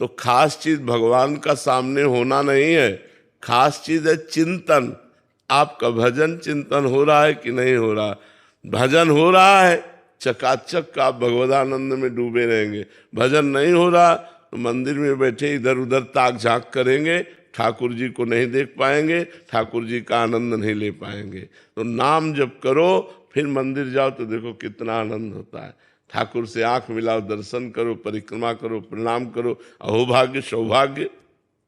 तो खास चीज भगवान का सामने होना नहीं है, खास चीज है चिंतन। आपका भजन चिंतन हो रहा है कि नहीं हो रहा? भजन हो रहा है, चकाचक आप भगवदानंद में डूबे रहेंगे। भजन नहीं हो रहा तो मंदिर में बैठे इधर उधर ताक झांक करेंगे, ठाकुर जी को नहीं देख पाएंगे, ठाकुर जी का आनंद नहीं ले पाएंगे। तो नाम जप करो, फिर मंदिर जाओ तो देखो कितना आनंद होता है। ठाकुर से आंख मिलाओ, दर्शन करो, परिक्रमा करो, प्रणाम करो, अहोभाग्य सौभाग्य।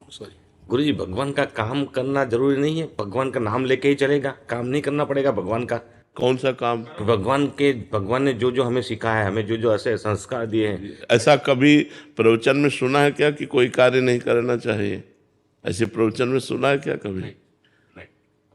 सॉरी गुरु जी, भगवान का काम करना जरूरी नहीं है? भगवान का नाम लेके ही चलेगा, काम नहीं करना पड़ेगा भगवान का? कौन सा काम? भगवान ने जो जो हमें सिखाया है, हमें जो जो ऐसे संस्कार दिए हैं। ऐसा कभी प्रवचन में सुना है क्या कि कोई कार्य नहीं करना चाहिए? ऐसे प्रवचन में सुना है क्या कभी?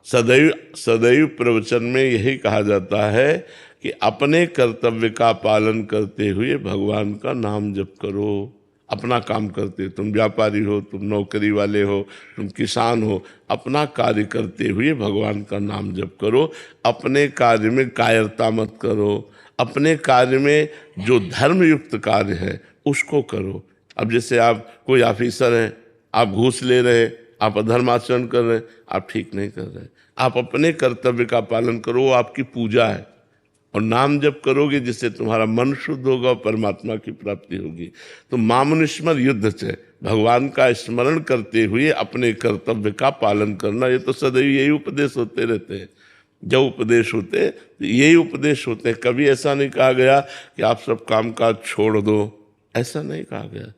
सदैव सदैव प्रवचन में यही कहा जाता है कि अपने कर्तव्य का पालन करते हुए भगवान का नाम जप करो। अपना काम करते, तुम व्यापारी हो, तुम नौकरी वाले हो, तुम किसान हो, अपना कार्य करते हुए भगवान का नाम जप करो। अपने कार्य में कायरता मत करो, अपने कार्य में जो धर्मयुक्त कार्य है उसको करो। अब जैसे आप कोई ऑफिसर हैं, आप घूस ले रहे हैं, आप अधर्माचरण कर रहे हैं, आप ठीक नहीं कर रहे। आप अपने कर्तव्य का पालन करो, वो आपकी पूजा है। और नाम जब करोगे जिससे तुम्हारा मन शुद्ध होगा, परमात्मा की प्राप्ति होगी। तो मामनुष्मर युद्ध से भगवान का स्मरण करते हुए अपने कर्तव्य का पालन करना, ये तो सदैव यही उपदेश होते रहते हैं। जब उपदेश होते तो यही उपदेश होते हैं। कभी ऐसा नहीं कहा गया कि आप सब काम काज छोड़ दो, ऐसा नहीं कहा गया।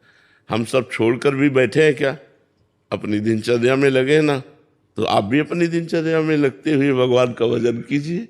हम सब छोड़कर भी बैठे हैं क्या? अपनी दिनचर्या में लगे ना, तो आप भी अपनी दिनचर्या में लगते हुए भगवान का भजन कीजिए।